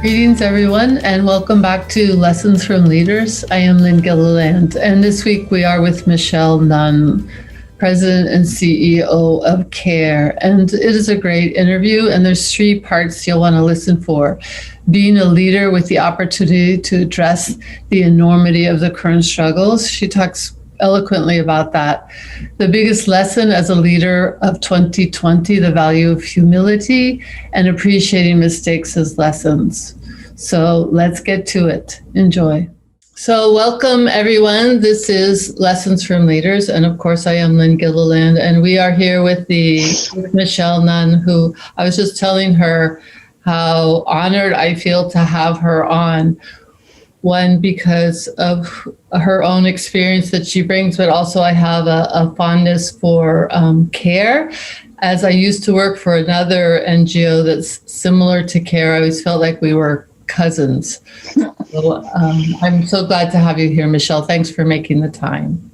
Greetings, everyone, and welcome back to Lessons from Leaders. I am Lynn Gilliland, and this week we are with Michelle Nunn, President and CEO of CARE. And it is a great interview, and there's three parts you'll want to listen for. Being a leader with the opportunity to address the enormity of the current struggles. She talks eloquently about that. The biggest lesson as a leader of 2020, the value of humility and appreciating mistakes as lessons. So let's get to it. Enjoy. So welcome, everyone. This is Lessons from Leaders. And of course, I am Lynn Gilliland. And we are here with Michelle Nunn, who I was just telling her how honored I feel to have her on. One, because of her own experience that she brings, but also I have a fondness for CARE. As I used to work for another NGO that's similar to CARE, I always felt like we were cousins. So I'm so glad to have you here, Michelle. Thanks for making the time.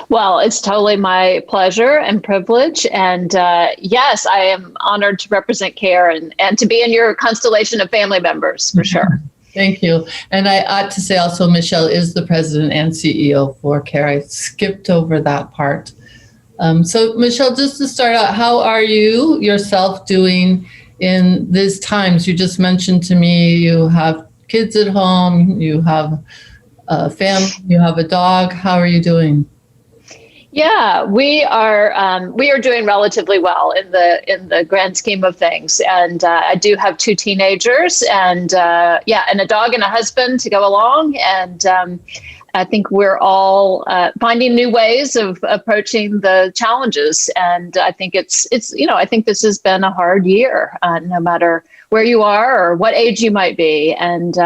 Well, it's totally my pleasure and privilege. And yes, I am honored to represent CARE and to be in your constellation of family members, for sure. Thank you. And I ought to say also, Michelle is the president and CEO for CARE. I skipped over that part. So Michelle, just to start out, how are you yourself doing in these times? You just mentioned to me you have kids at home, you have a family, you have a dog. How are you doing? Yeah, we are doing relatively well in the grand scheme of things, and I do have two teenagers, and and a dog and a husband to go along, and I think we're all finding new ways of approaching the challenges, and I think I think this has been a hard year, no matter where you are or what age you might be, and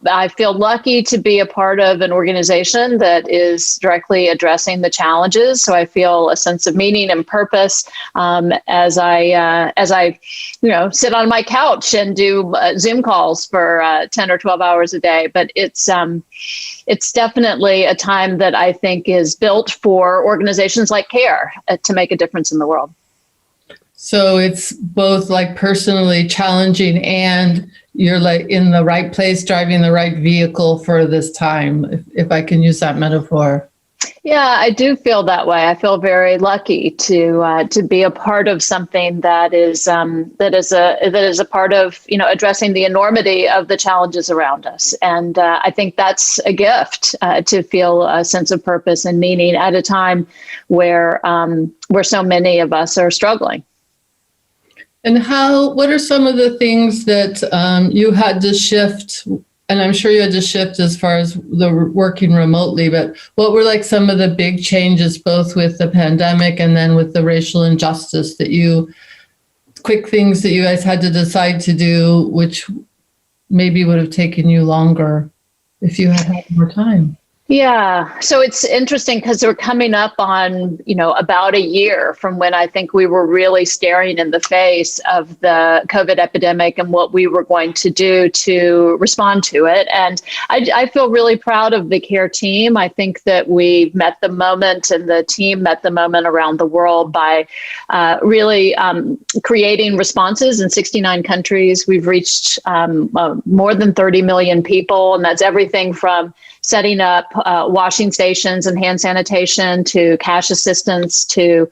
I feel lucky to be a part of an organization that is directly addressing the challenges. So I feel a sense of meaning and purpose as I sit on my couch and do Zoom calls for 10 or 12 hours a day. But it's definitely a time that I think is built for organizations like CARE to make a difference in the world. So it's both like personally challenging and you're like in the right place, driving the right vehicle for this time, if I can use that metaphor. Yeah, I do feel that way. I feel very lucky to be a part of something that is a part of addressing the enormity of the challenges around us, and I think that's a gift to feel a sense of purpose and meaning at a time where so many of us are struggling. And what are some of the things that you had to shift? And I'm sure you had to shift as far as the working remotely, but what were like some of the big changes, both with the pandemic and then with the racial injustice quick things that you guys had to decide to do, which maybe would have taken you longer if you had more time? Yeah. So it's interesting because we're coming up on, about a year from when I think we were really staring in the face of the COVID epidemic and what we were going to do to respond to it. And I feel really proud of the CARE team. I think that we met the moment and the team met the moment around the world by really creating responses in 69 countries. We've reached more than 30 million people, and that's everything from setting up washing stations and hand sanitation to cash assistance to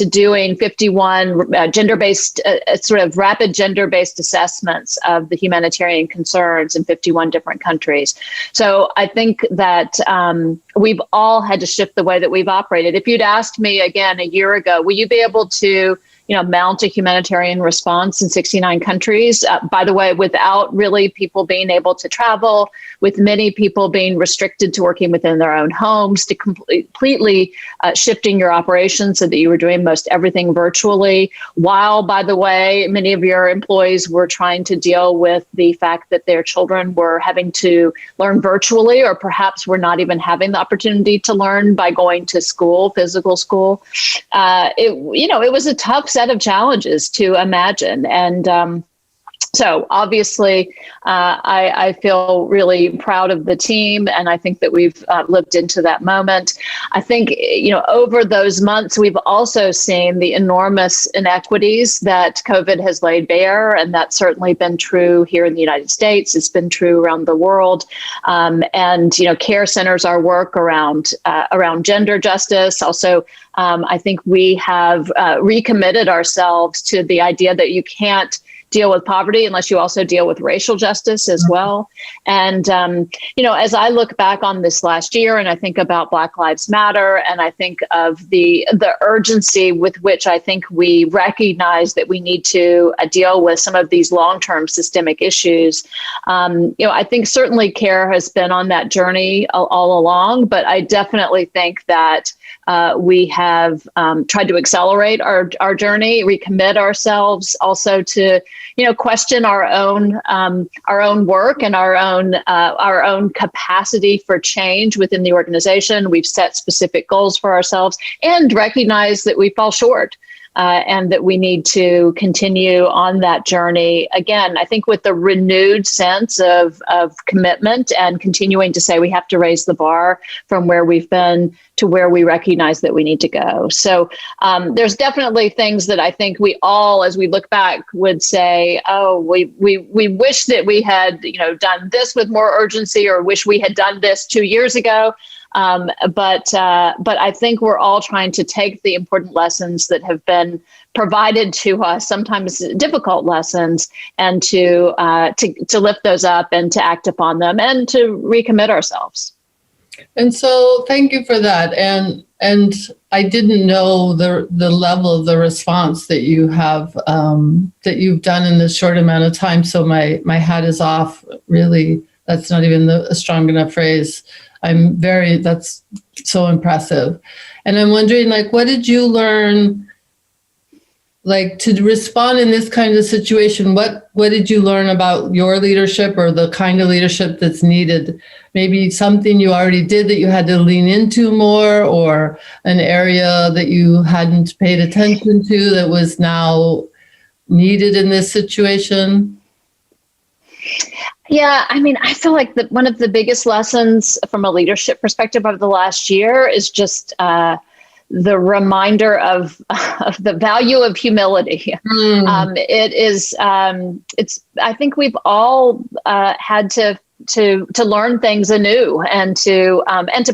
doing 51 gender-based sort of rapid gender-based assessments of the humanitarian concerns in 51 different countries. So I think that we've all had to shift the way that we've operated. If you'd asked me again a year ago, will you be able to mount a humanitarian response in 69 countries, by the way, without really people being able to travel, with many people being restricted to working within their own homes, to completely shifting your operations so that you were doing most everything virtually, while, by the way, many of your employees were trying to deal with the fact that their children were having to learn virtually, or perhaps were not even having the opportunity to learn by going to school, physical school. It was a tough set of challenges to imagine. And So obviously, I feel really proud of the team, and I think that we've lived into that moment. I think, over those months, we've also seen the enormous inequities that COVID has laid bare, and that's certainly been true here in the United States. It's been true around the world, and care centers, our work around gender justice. Also, I think we have recommitted ourselves to the idea that you can't deal with poverty unless you also deal with racial justice as well. And, as I look back on this last year and I think about Black Lives Matter, and I think of the urgency with which I think we recognize that we need to deal with some of these long-term systemic issues, I think certainly CARE has been on that journey all along, but I definitely think that we have tried to accelerate our journey, recommit ourselves also to, question our own work and our own capacity for change within the organization. We've set specific goals for ourselves and recognize that we fall short. And that we need to continue on that journey. Again, I think with the renewed sense of commitment and continuing to say we have to raise the bar from where we've been to where we recognize that we need to go. So there's definitely things that I think we all, as we look back, would say, oh, we wish that we had done this with more urgency, or wish we had done this 2 years ago. But I think we're all trying to take the important lessons that have been provided to us, sometimes difficult lessons, and to lift those up and to act upon them and to recommit ourselves. And so, thank you for that. And I didn't know the level of the response that you have that you've done in this short amount of time. So my hat is off. Really, that's not even a strong enough phrase. That's so impressive. And I'm wondering, what did you learn, to respond in this kind of situation? What did you learn about your leadership, or the kind of leadership that's needed? Maybe something you already did that you had to lean into more, or an area that you hadn't paid attention to that was now needed in this situation? Yeah, I feel like one of the biggest lessons from a leadership perspective over the last year is just the reminder of the value of humility. It is. I think we've all had to learn things anew, and to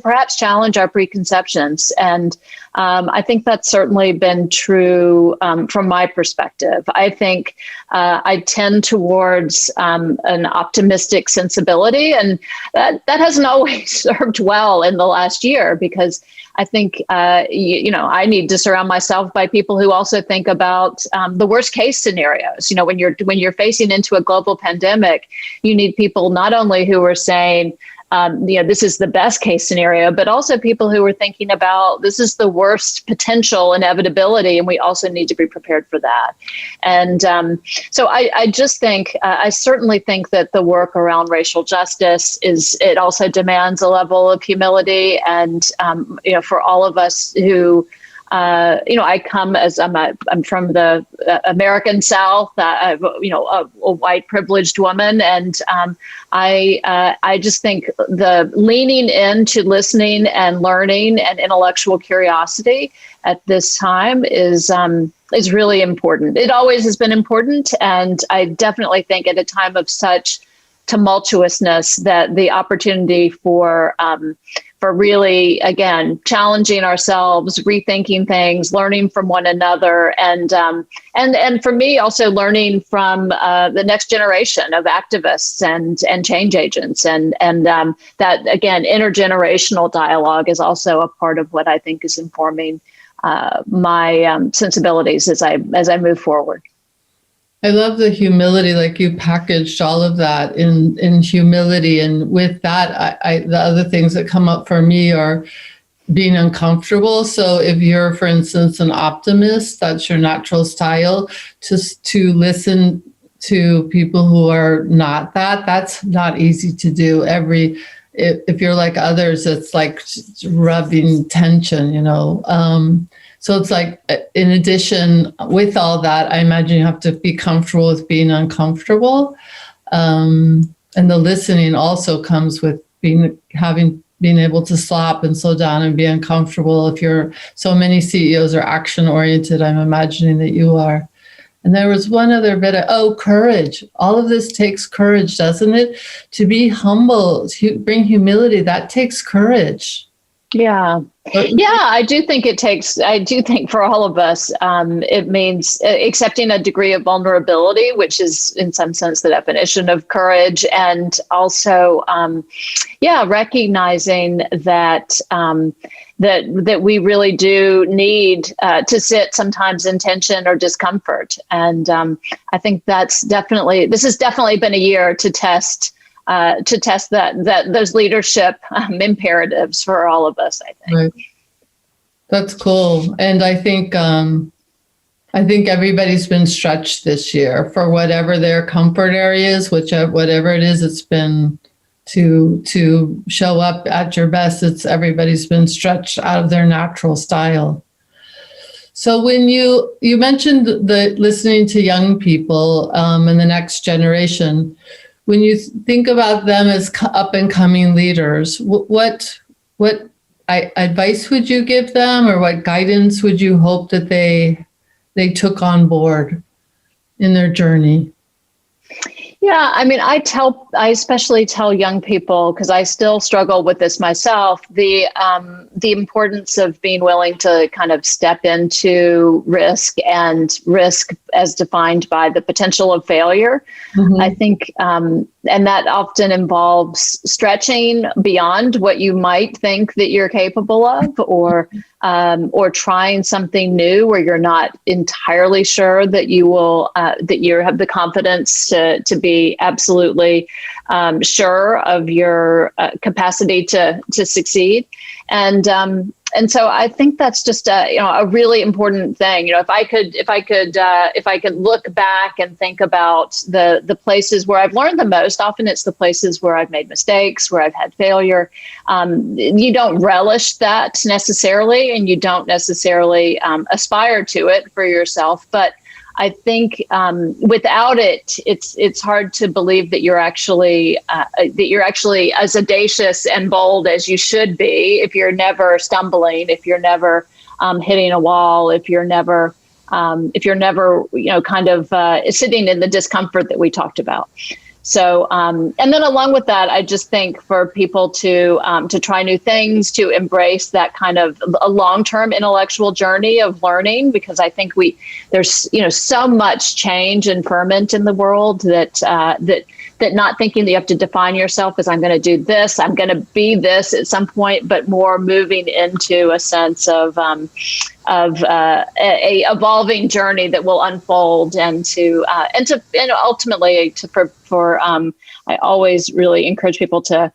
perhaps challenge our preconceptions. And I think that's certainly been true from my perspective. I think I tend towards an optimistic sensibility, and that hasn't always served well in the last year, because I think, I need to surround myself by people who also think about the worst case scenarios. When you're facing into a global pandemic, you need people not only who are saying, this is the best case scenario, but also people who are thinking about this is the worst potential inevitability, and we also need to be prepared for that. And so I just think, I certainly think that the work around racial justice it also demands a level of humility, and for all of us who. I come as I'm from the American South, I'm, a white privileged woman. And I just think the leaning into listening and learning and intellectual curiosity at this time is really important. It always has been important. And I definitely think at a time of such tumultuousness that the opportunity for really, again, challenging ourselves, rethinking things, learning from one another, and for me also learning from the next generation of activists and change agents, and that, again, intergenerational dialogue is also a part of what I think is informing my sensibilities as I move forward. I love the humility, like you packaged all of that in humility. And with that, the other things that come up for me are being uncomfortable. So if you're, for instance, an optimist, that's your natural style, just to listen to people who are not that's not easy to do. If you're like others, it's like rubbing tension, So it's like, in addition, with all that, I imagine you have to be comfortable with being uncomfortable. And the listening also comes with being able to stop and slow down and be uncomfortable. If you're, so many CEOs are action oriented, I'm imagining that you are. And there was one other bit of, courage. All of this takes courage, doesn't it? To be humble, to bring humility, that takes courage. Yeah. Yeah, I do think for all of us, it means accepting a degree of vulnerability, which is in some sense the definition of courage. And also, recognizing that that we really do need to sit sometimes in tension or discomfort. And I think this has definitely been a year to test that those leadership imperatives for all of us, I think. Right. That's cool. And I think everybody's been stretched this year for whatever their comfort area is, whatever it is, it's been to show up at your best. Everybody's been stretched out of their natural style. So when you mentioned the listening to young people and the next generation, when you think about them as up and coming leaders, what advice would you give them, or what guidance would you hope that they took on board in their journey? Yeah, I mean, I especially tell young people, because I still struggle with this myself, the importance of being willing to kind of step into risk, and risk as defined by the potential of failure. Mm-hmm. I think, and that often involves stretching beyond what you might think that you're capable of, or trying something new where you're not entirely sure that you will, that you have the confidence to be absolutely sure of your capacity to succeed. And so I think that's just a really important thing. If I could look back and think about the places where I've learned the most, often it's the places where I've made mistakes, where I've had failure. You don't relish that necessarily, and you don't necessarily aspire to it for yourself. But I think without it, it's hard to believe that you're actually as audacious and bold as you should be if you're never stumbling, if you're never hitting a wall, if you're never kind of sitting in the discomfort that we talked about. So, and then along with that, I just think for people to try new things, to embrace that kind of a long-term intellectual journey of learning, because I think there's so much change and ferment in the world that not thinking that you have to define yourself as I'm going to do this, I'm going to be this at some point, but more moving into a sense of a evolving journey that will unfold, and ultimately I always really encourage people to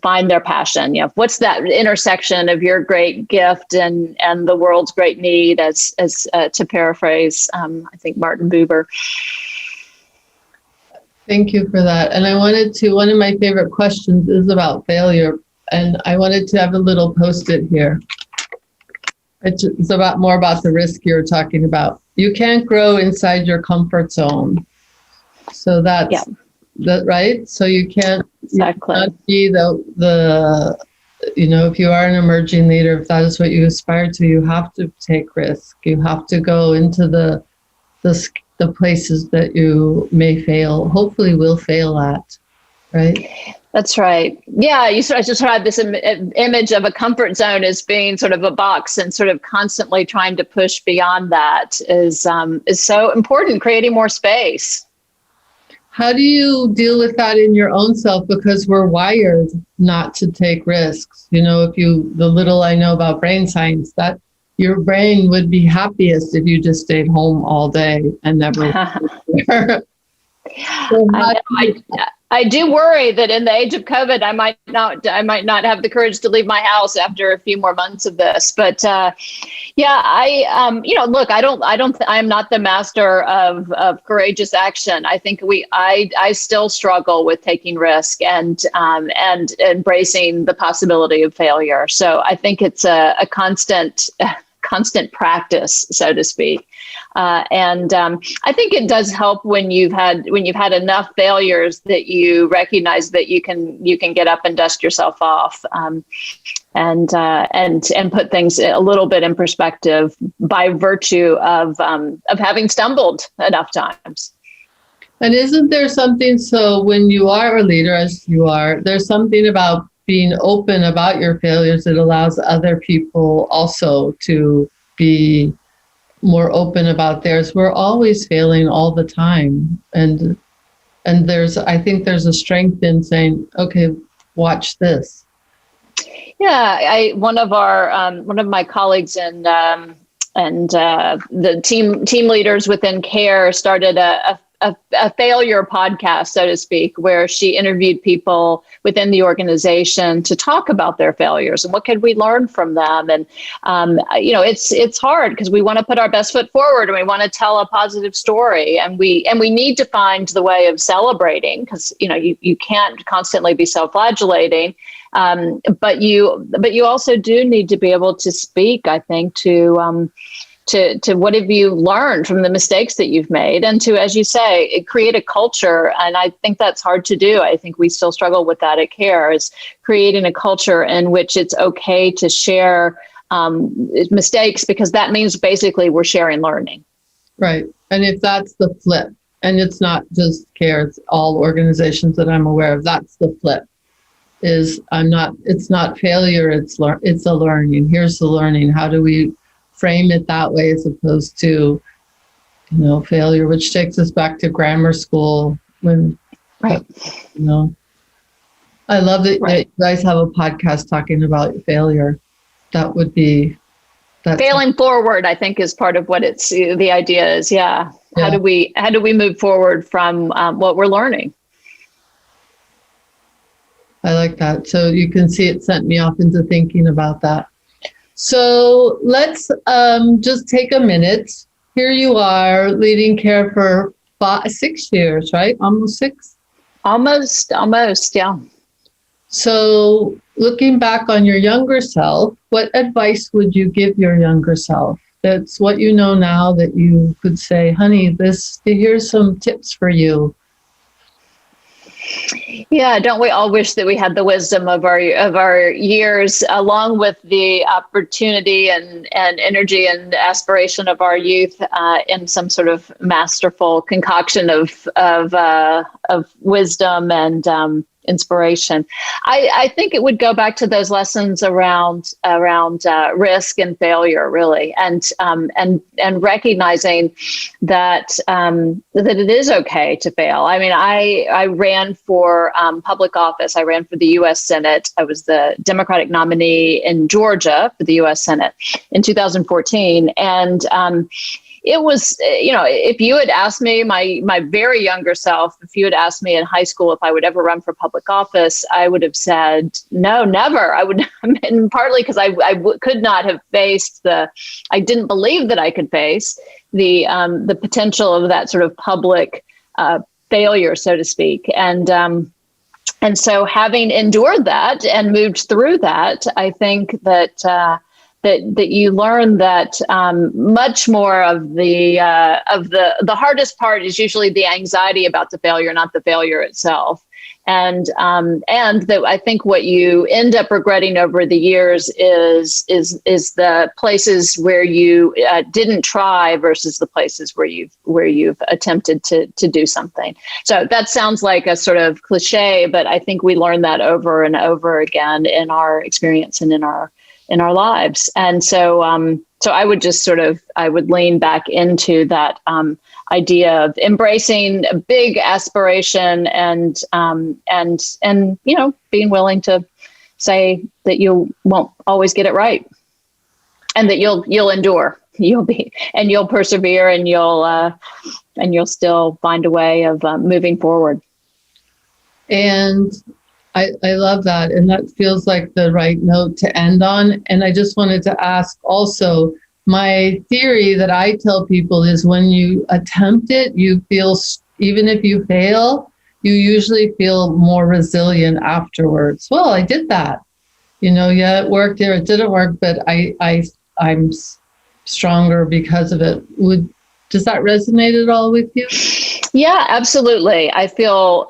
find their passion. What's that intersection of your great gift and the world's great need, as to paraphrase, I think Martin Buber. Thank you for that. And one of my favorite questions is about failure. And I wanted to have a little Post-it here. It's more about the risk you're talking about. You can't grow inside your comfort zone. So that's that, right? So you can't, exactly. You cannot be the if you are an emerging leader, if that is what you aspire to, you have to take risk. You have to go into the places that you may fail, hopefully will fail at, right? That's right. Yeah, I just had this image of a comfort zone as being sort of a box, and sort of constantly trying to push beyond that is so important, creating more space. How do you deal with that in your own self? Because we're wired not to take risks. The little I know about brain science, that your brain would be happiest if you just stayed home all day and never. I do worry that in the age of COVID, I might not have the courage to leave my house after a few more months of this. But I am not the master of courageous action. I think I still struggle with taking risk and embracing the possibility of failure. So I think it's a constant constant practice, so to speak. And I think it does help when you've had enough failures that you recognize that you can get up and dust yourself off, and put things a little bit in perspective by virtue of having stumbled enough times. And isn't there something, so when you are a leader, as you are, there's something about being open about your failures that allows other people also to be more open about theirs. We're always failing all the time. And I think there's a strength in saying, okay, watch this. Yeah, one of my colleagues and the team leaders within CARE started a failure podcast, so to speak, where she interviewed people within the organization to talk about their failures and what could we learn from them. And, it's hard because we want to put our best foot forward and we want to tell a positive story. And we need to find the way of celebrating because, you can't constantly be self-flagellating. But you also do need to be able to speak, I think, to what have you learned from the mistakes that you've made, and to, as you say, create a culture. And I think that's hard to do. I think we still struggle with that at CARE, is creating a culture in which it's okay to share mistakes, because that means basically we're sharing learning. Right. And if that's the flip, and it's not just CARE, it's all organizations that I'm aware of, that's the flip. It's not failure, it's a learning. Here's the learning. How do we frame it that way, as opposed to, failure, which takes us back to grammar school when, right. I love that, right. that you guys have a podcast talking about failure. That would be failing forward, I think, is part of what the idea is. Yeah. How do we move forward from what we're learning? I like that. So you can see it sent me off into thinking about that. So let's just take a minute. Here you are leading CARE for 6 years, right? Almost 6? Almost, yeah. So looking back on your younger self, what advice would you give your younger self? That's what you know now that you could say, honey, here's some tips for you. Yeah, don't we all wish that we had the wisdom of our years, along with the opportunity and energy and aspiration of our youth, in some sort of masterful concoction of wisdom and inspiration. I think it would go back to those lessons around risk and failure, really, and recognizing that it is okay to fail. I mean, I ran for public office. I ran for the U.S. Senate. I was the Democratic nominee in Georgia for the U.S. Senate in 2014, and it was, if you had asked me, my very younger self, if you had asked me in high school if I would ever run for public office, I would have said, no, never. I would, and partly because I could not have faced I didn't believe that I could face the potential of that sort of public failure, so to speak. And so having endured that and moved through that, I think that you learn that much more of the hardest part is usually the anxiety about the failure, not the failure itself. And that I think what you end up regretting over the years is the places where you didn't try versus the places where you've attempted to do something. So that sounds like a sort of cliche, but I think we learn that over and over again in our experience and in our lives. And so I would just I would lean back into that idea of embracing a big aspiration and being willing to say that you won't always get it right, and that you'll endure, you'll persevere, and you'll still find a way of moving forward. And I love that. And that feels like the right note to end on. And I just wanted to ask also, my theory that I tell people is when you attempt it, you feel, even if you fail, you usually feel more resilient afterwards. Well, I did that. It worked there, it didn't work, but I'm stronger because of it. Does that resonate at all with you? Yeah, absolutely. I feel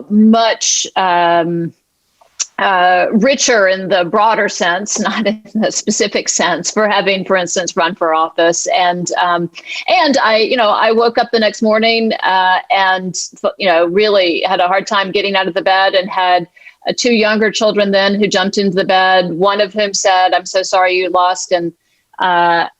much richer in the broader sense, not in the specific sense, for having, for instance, run for office. And I woke up the next morning and really had a hard time getting out of the bed, and had two younger children then who jumped into the bed. One of whom said, "I'm so sorry you lost," and I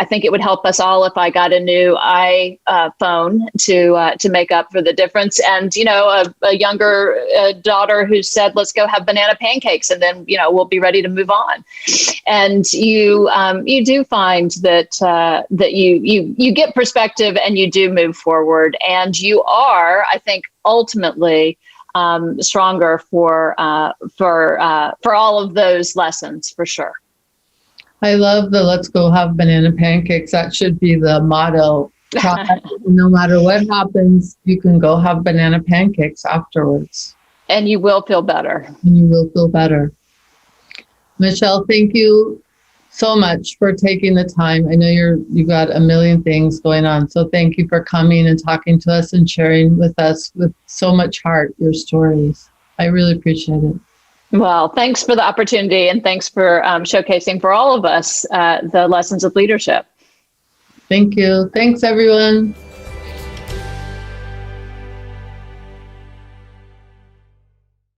think it would help us all if I got a new iPhone to make up for the difference. And a younger daughter who said, "Let's go have banana pancakes, and then we'll be ready to move on." And you do find that you get perspective, and you do move forward, and you are, I think, ultimately stronger for all of those lessons, for sure. I love the "let's go have banana pancakes." That should be the motto. No matter what happens, you can go have banana pancakes afterwards. And you will feel better. And you will feel better. Michelle, thank you so much for taking the time. I know you've got a million things going on. So thank you for coming and talking to us and sharing with us with so much heart your stories. I really appreciate it. Well, thanks for the opportunity, and thanks for showcasing for all of us the lessons of leadership. Thank you. Thanks, everyone.